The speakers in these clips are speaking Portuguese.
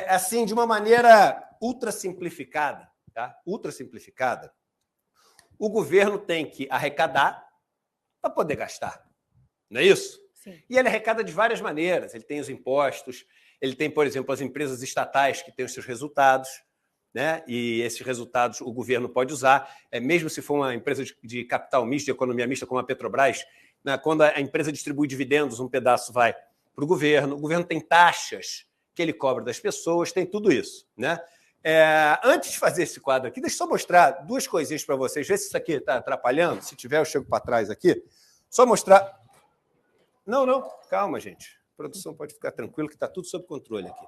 assim, de uma maneira ultra simplificada, tá? Ultra simplificada, o governo tem que arrecadar para poder gastar. Não é isso? Sim. E ele arrecada de várias maneiras. Ele tem os impostos, ele tem, por exemplo, as empresas estatais que têm os seus resultados, né? E esses resultados o governo pode usar, mesmo se for uma empresa de capital misto, de economia mista, como a Petrobras, né? Quando a empresa distribui dividendos, um pedaço vai para o governo tem taxas que ele cobra das pessoas, tem tudo isso, né? Antes de fazer esse quadro aqui, deixa eu só mostrar duas coisinhas para vocês, ver se isso aqui está atrapalhando. Se tiver, eu chego para trás aqui. Só mostrar. Não, calma, gente. A produção pode ficar tranquila, que está tudo sob controle aqui.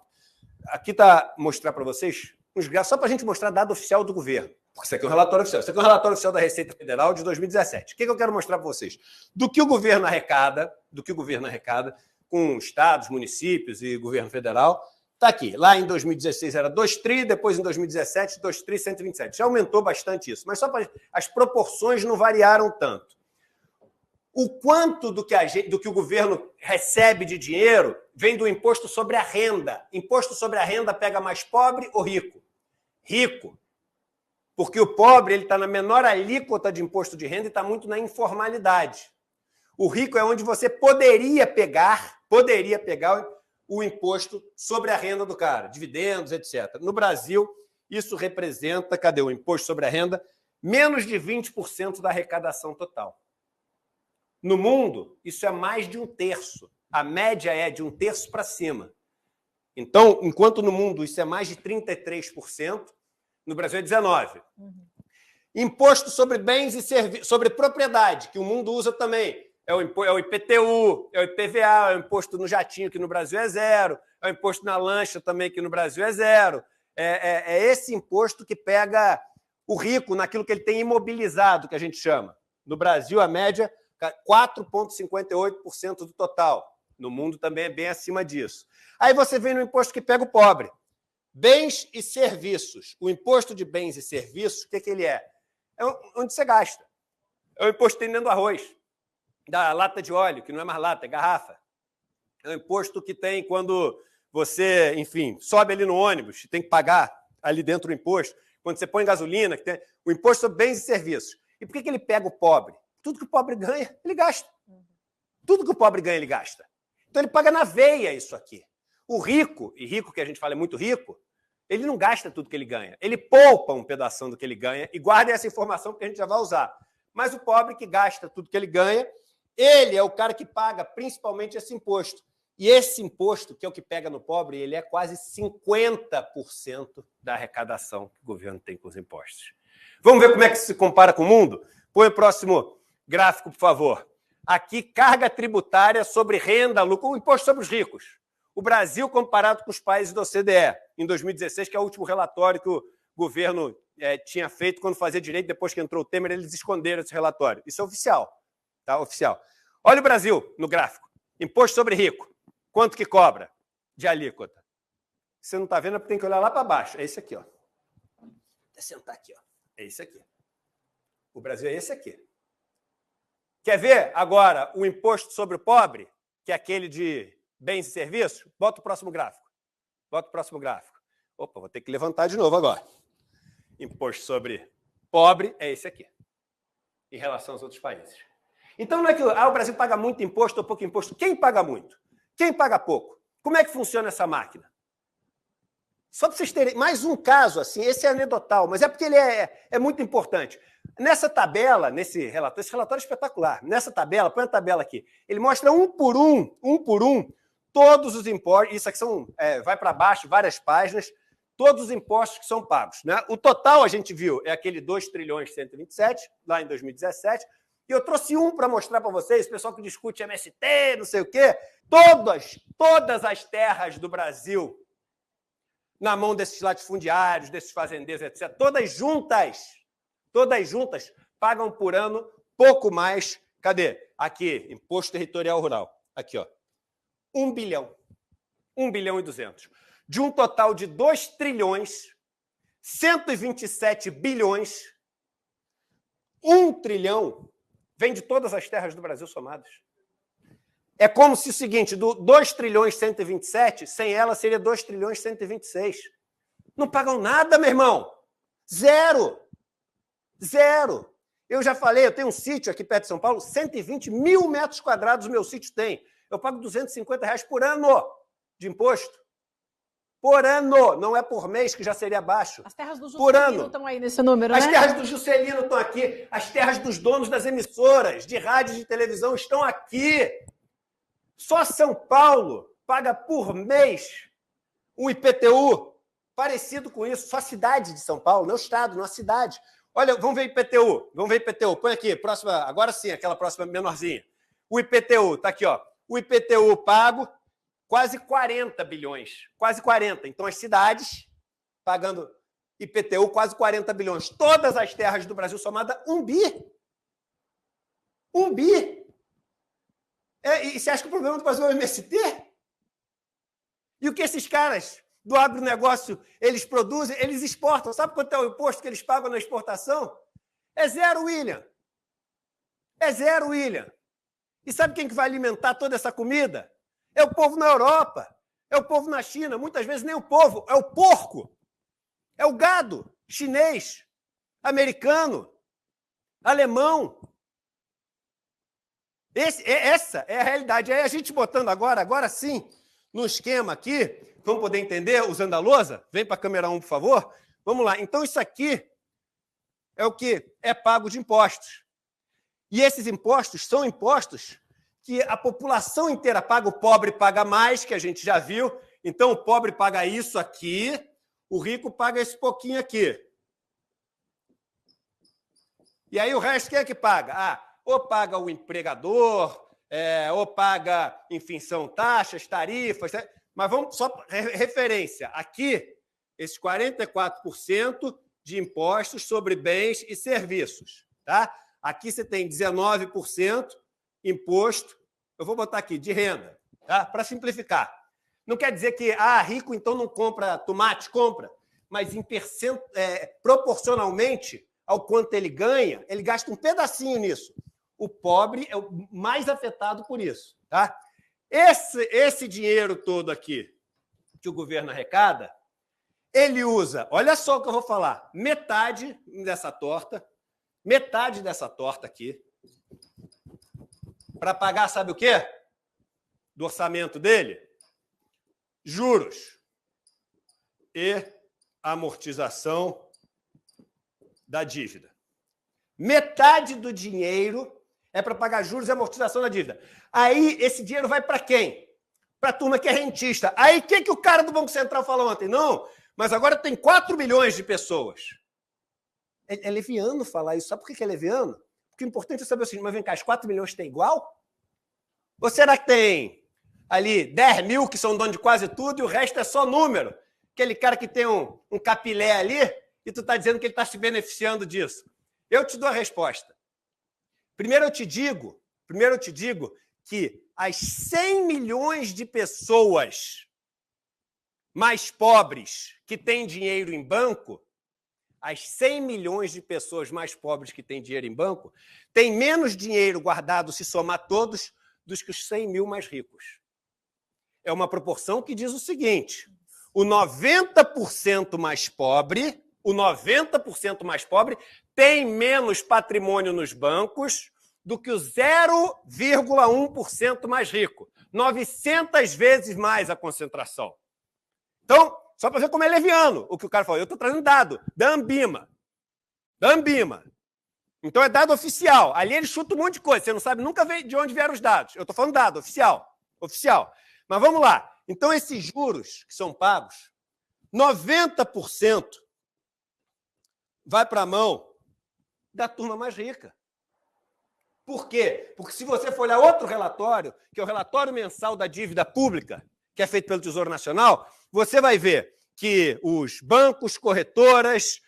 Aqui está mostrar para vocês uns gráficos, só para a gente mostrar dado oficial do governo. Porque isso aqui é um relatório oficial. Isso aqui é um relatório oficial da Receita Federal de 2017. O que eu quero mostrar para vocês? Do que o governo arrecada, com estados, municípios e governo federal, está aqui. Lá em 2016 era 2 tri, depois em 2017, 2 tri 127. Já aumentou bastante isso, mas só para as proporções não variaram tanto. O quanto do que o governo recebe de dinheiro vem do imposto sobre a renda. Imposto sobre a renda pega mais pobre ou rico? Rico. Porque o pobre está na menor alíquota de imposto de renda e está muito na informalidade. O rico é onde você poderia pegar o imposto sobre a renda do cara, dividendos, etc. No Brasil, isso representa, cadê o imposto sobre a renda? Menos de 20% da arrecadação total. No mundo, isso é mais de 1/3. A média é de 1/3 para cima. Então, enquanto no mundo isso é mais de 33%, no Brasil é 19%. Imposto sobre bens e serviços, sobre propriedade, que o mundo usa também. É o IPTU, é o IPVA, é o imposto no jatinho, que no Brasil é 0%, é o imposto na lancha também, que no Brasil é 0%. É esse imposto que pega o rico naquilo que ele tem imobilizado, que a gente chama. No Brasil, a média 4,58% do total. No mundo também é bem acima disso. Aí você vem no imposto que pega o pobre. Bens e serviços. O imposto de bens e serviços, o que ele é? É onde você gasta. É o imposto que tem dentro do arroz, da lata de óleo, que não é mais lata, é garrafa. É o imposto que tem quando você, enfim, sobe ali no ônibus, tem que pagar ali dentro o imposto. Quando você põe gasolina, que tem o imposto sobre bens e serviços. E por que ele pega o pobre? Tudo que o pobre ganha, ele gasta. Tudo que o pobre ganha, ele gasta. Então, ele paga na veia isso aqui. O rico, e rico que a gente fala é muito rico, ele não gasta tudo que ele ganha. Ele poupa um pedaço do que ele ganha e guarda essa informação que a gente já vai usar. Mas o pobre que gasta tudo que ele ganha, ele é o cara que paga principalmente esse imposto. E esse imposto, que é o que pega no pobre, ele é quase 50% da arrecadação que o governo tem com os impostos. Vamos ver como é que isso se compara com o mundo? Põe o próximo gráfico, por favor. Aqui, carga tributária sobre renda, lucro, o imposto sobre os ricos. O Brasil comparado com os países da OCDE, em 2016, que é o último relatório que o governo tinha feito quando fazia direito, depois que entrou o Temer, eles esconderam esse relatório. Isso é oficial, tá? Oficial. Olha o Brasil no gráfico. Imposto sobre rico. Quanto que cobra de alíquota? Você não está vendo, é porque tem que olhar lá para baixo. É esse aqui, ó. Vou sentar aqui, ó. É esse aqui. O Brasil é esse aqui. Quer ver agora o imposto sobre o pobre, que é aquele de bens e serviços? Bota o próximo gráfico. Opa, vou ter que levantar de novo agora. Imposto sobre pobre é esse aqui, em relação aos outros países. Então não é que o Brasil paga muito imposto ou pouco imposto. Quem paga muito? Quem paga pouco? Como é que funciona essa máquina? Só para vocês terem mais um caso, assim, esse é anedotal, mas é porque ele é muito importante. Nessa tabela, esse relatório é espetacular. Nessa tabela, põe a tabela aqui, ele mostra um por um, todos os impostos, isso aqui vai para baixo, várias páginas, todos os impostos que são pagos, né? O total, a gente viu, é aquele 2 trilhões 127, lá em 2017, e eu trouxe um para mostrar para vocês, o pessoal que discute MST, não sei o quê, todas as terras do Brasil, na mão desses latifundiários, desses fazendeiros, etc., todas juntas pagam por ano pouco mais. Cadê? Aqui, Imposto Territorial Rural. Aqui, ó. 1 bilhão. 1 bilhão e 200. De um total de 2 trilhões, 127 bilhões, 1 trilhão vem de todas as terras do Brasil somadas. É como se o seguinte, do 2 trilhões 127, sem ela seria 2 trilhões 126. Não pagam nada, meu irmão. Zero. Zero. Eu já falei, eu tenho um sítio aqui perto de São Paulo, 120 mil metros quadrados o meu sítio tem. Eu pago R$250 por ano de imposto. Por ano, não é por mês, que já seria baixo. As terras do Juscelino estão aí nesse número, né? As terras do Juscelino estão aqui. As terras dos donos das emissoras de rádio e de televisão estão aqui. Só São Paulo paga por mês um IPTU parecido com isso. Só a cidade de São Paulo, não o estado, não a cidade. Olha, vamos ver IPTU. Vamos ver IPTU. Põe aqui, próxima, agora sim, aquela próxima menorzinha. O IPTU, está aqui, ó. O IPTU pago, quase 40 bilhões. Quase 40. Então, as cidades pagando IPTU, quase 40 bilhões. Todas as terras do Brasil somadas, 1 bi. 1 bi. E você acha que o problema do Brasil é o MST? E o que esses caras do agronegócio, eles produzem, eles exportam. Sabe quanto é o imposto que eles pagam na exportação? É zero, William. É zero, William. E sabe quem que vai alimentar toda essa comida? É o povo na Europa, é o povo na China. Muitas vezes nem o povo, é o porco. É o gado chinês, americano, alemão. Essa é a realidade. Aí a gente botando agora sim, no esquema aqui, vamos poder entender, usando a lousa? Vem para a câmera 1, por favor. Vamos lá. Então, isso aqui é o que é pago de impostos. E esses impostos são impostos que a população inteira paga. O pobre paga mais, que a gente já viu. Então, o pobre paga isso aqui, o rico paga esse pouquinho aqui. E aí o resto quem é que paga? Ou paga o empregador, ou paga, enfim, são taxas, tarifas. Mas vamos só referência. Aqui, esses 44% de impostos sobre bens e serviços. Tá? Aqui você tem 19% imposto, eu vou botar aqui, de renda, tá? Para simplificar. Não quer dizer que, rico então não compra tomate, compra, mas proporcionalmente ao quanto ele ganha, ele gasta um pedacinho nisso. O pobre é o mais afetado por isso. Tá? Esse dinheiro todo aqui que o governo arrecada, ele usa, olha só o que eu vou falar, metade dessa torta aqui, para pagar, sabe o quê? Do orçamento dele? Juros e amortização da dívida. Metade do dinheiro é para pagar juros e amortização da dívida. Aí, esse dinheiro vai para quem? Para a turma que é rentista. Aí, o que o cara do Banco Central falou ontem? Não, mas agora tem 4 milhões de pessoas. É leviano falar isso. Sabe por que é leviano? Porque o importante é saber o seguinte, mas vem cá, os 4 milhões tem igual? Ou será que tem ali 10 mil que são dono de quase tudo e o resto é só número? Aquele cara que tem um capilé ali e tu está dizendo que ele está se beneficiando disso. Eu te dou a resposta. Primeiro eu te digo que as 100 milhões de pessoas mais pobres que têm dinheiro em banco, as 100 milhões de pessoas mais pobres que têm dinheiro em banco, têm menos dinheiro guardado, se somar todos, dos que os 100 mil mais ricos. É uma proporção que diz o seguinte, o 90% mais pobre tem menos patrimônio nos bancos do que o 0,1% mais rico. 900 vezes mais a concentração. Então, só para ver como é leviano o que o cara falou. Eu estou trazendo dado da Ambima. Então, é dado oficial. Ali ele chuta um monte de coisa. Você não sabe nunca de onde vieram os dados. Eu estou falando dado, oficial. Mas vamos lá. Então, esses juros que são pagos, 90% vai para a mão da turma mais rica. Por quê? Porque se você for olhar outro relatório, que é o relatório mensal da dívida pública, que é feito pelo Tesouro Nacional, você vai ver que os bancos, corretoras,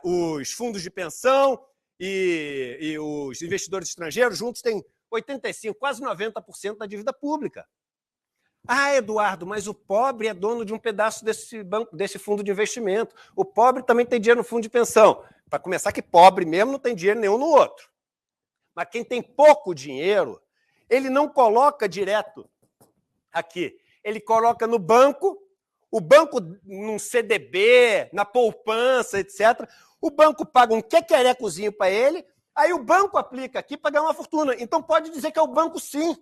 os fundos de pensão e os investidores estrangeiros juntos têm 85%, quase 90% da dívida pública. Eduardo, mas o pobre é dono de um pedaço desse fundo de investimento. O pobre também tem dinheiro no fundo de pensão. Para começar, que pobre mesmo não tem dinheiro nenhum no outro. Mas quem tem pouco dinheiro, ele não coloca direto aqui. Ele coloca no banco, o banco num CDB, na poupança, etc. O banco paga um quequerecozinho para ele, aí o banco aplica aqui para ganhar uma fortuna. Então pode dizer que é o banco sim.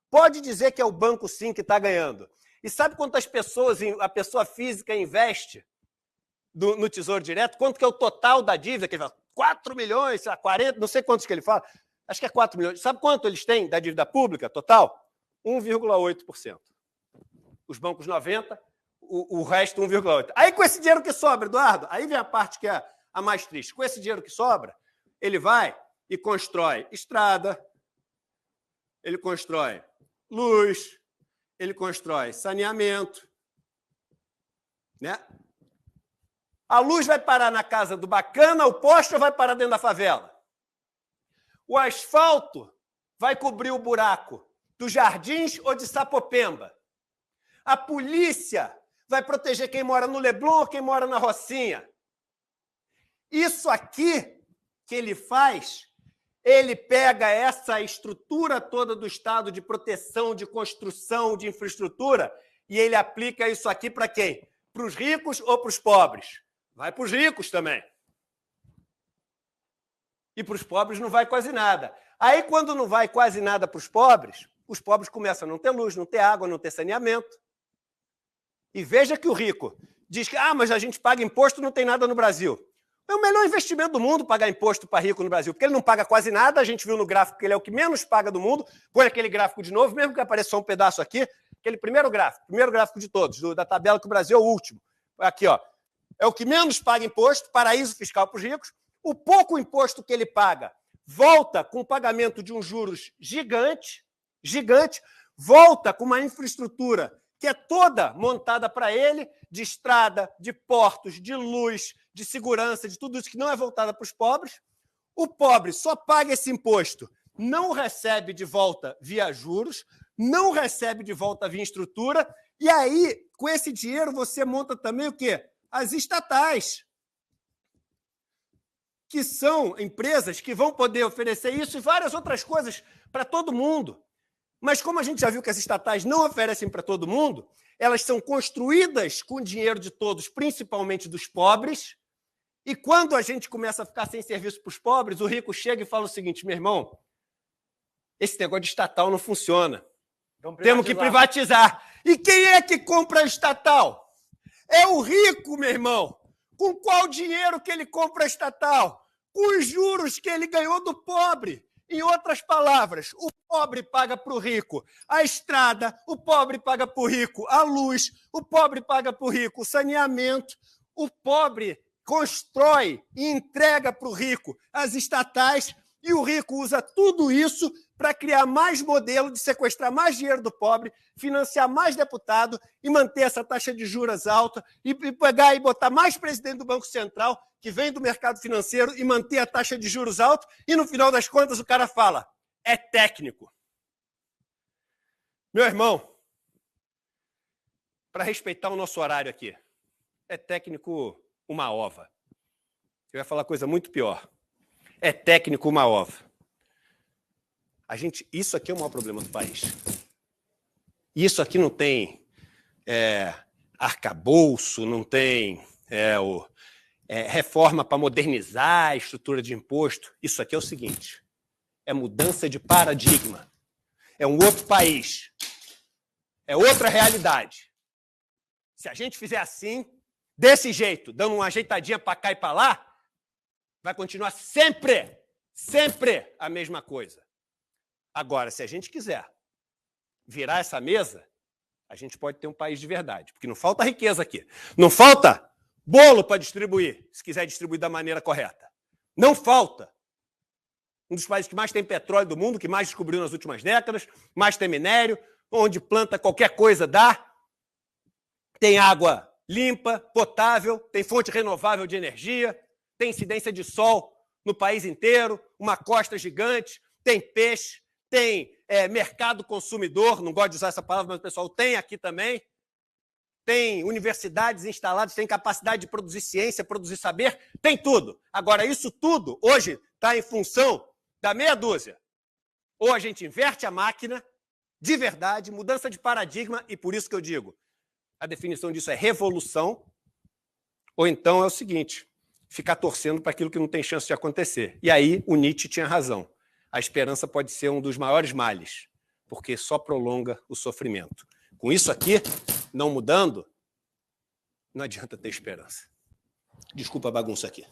Pode dizer que é o banco sim que está ganhando. E sabe quantas pessoas a pessoa física investe no Tesouro Direto? Quanto que é o total da dívida? Que ele fala, 4 milhões, 40, não sei quantos que ele fala. Acho que é 4 milhões. Sabe quanto eles têm da dívida pública total? 1,8%. Os bancos 90%, o resto 1,8%. Aí com esse dinheiro que sobra, Eduardo, aí vem a parte que é a mais triste. Com esse dinheiro que sobra, ele vai e constrói estrada, ele constrói luz, ele constrói saneamento, né? A luz vai parar na casa do bacana, o poste vai parar dentro da favela. O asfalto vai cobrir o buraco dos Jardins ou de Sapopemba. A polícia vai proteger quem mora no Leblon ou quem mora na Rocinha. Isso aqui que ele faz, ele pega essa estrutura toda do Estado de proteção, de construção, de infraestrutura, e ele aplica isso aqui para quem? Para os ricos ou para os pobres? Vai para os ricos também. E para os pobres não vai quase nada. Aí, quando não vai quase nada para os pobres começam a não ter luz, não ter água, não ter saneamento. E veja que o rico diz que mas a gente paga imposto, não tem nada no Brasil. É o melhor investimento do mundo pagar imposto para rico no Brasil, porque ele não paga quase nada, a gente viu no gráfico que ele é o que menos paga do mundo. Põe aquele gráfico de novo, mesmo que apareça só um pedaço aqui, aquele primeiro gráfico de todos, da tabela que o Brasil é o último. Aqui, ó, é o que menos paga imposto, paraíso fiscal para os ricos. O pouco imposto que ele paga volta com o pagamento de uns juros gigante, volta com uma infraestrutura que é toda montada para ele, de estrada, de portos, de luz, de segurança, de tudo isso que não é voltada para os pobres. O pobre só paga esse imposto, não recebe de volta via juros, não recebe de volta via estrutura, e aí, com esse dinheiro, você monta também o quê? As estatais, que são empresas que vão poder oferecer isso e várias outras coisas para todo mundo. Mas como a gente já viu que as estatais não oferecem para todo mundo, elas são construídas com o dinheiro de todos, principalmente dos pobres, e quando a gente começa a ficar sem serviço para os pobres, o rico chega e fala o seguinte, meu irmão, esse negócio de estatal não funciona. Temos que privatizar. E quem é que compra a estatal? É o rico, meu irmão. Com qual dinheiro que ele compra a estatal? Com os juros que ele ganhou do pobre. Em outras palavras, o pobre paga para o rico a estrada, o pobre paga para o rico a luz, o pobre paga para o rico o saneamento, o pobre constrói e entrega para o rico as estatais e o rico usa tudo isso para criar mais modelo de sequestrar mais dinheiro do pobre, financiar mais deputado e manter essa taxa de juros alta e pegar e botar mais presidente do Banco Central que vem do mercado financeiro e manter a taxa de juros alta e, no final das contas, o cara fala, é técnico. Meu irmão, para respeitar o nosso horário aqui, é técnico uma ova. Eu ia falar coisa muito pior. É técnico uma ova. Isso aqui é o maior problema do país. Isso aqui não tem arcabouço, não tem reforma para modernizar a estrutura de imposto. Isso aqui é o seguinte, é mudança de paradigma. É um outro país. É outra realidade. Se a gente fizer assim, desse jeito, dando uma ajeitadinha para cá e para lá, vai continuar sempre a mesma coisa. Agora, se a gente quiser virar essa mesa, a gente pode ter um país de verdade, porque não falta riqueza aqui. Não falta bolo para distribuir, se quiser distribuir da maneira correta. Não falta. Um dos países que mais tem petróleo do mundo, que mais descobriu nas últimas décadas, mais tem minério, onde planta qualquer coisa dá, tem água limpa, potável, tem fonte renovável de energia, tem incidência de sol no país inteiro, uma costa gigante, tem peixe, tem mercado consumidor, não gosto de usar essa palavra, mas o pessoal tem aqui também, tem universidades instaladas, tem capacidade de produzir ciência, produzir saber, tem tudo. Agora, isso tudo hoje está em função da meia dúzia, Ou a gente inverte a máquina, de verdade, mudança de paradigma, e por isso que eu digo, a definição disso é revolução, ou então é o seguinte, ficar torcendo para aquilo que não tem chance de acontecer. E aí o Nietzsche tinha razão. A esperança pode ser um dos maiores males, porque só prolonga o sofrimento. Com isso aqui, não mudando, não adianta ter esperança. Desculpa a bagunça aqui.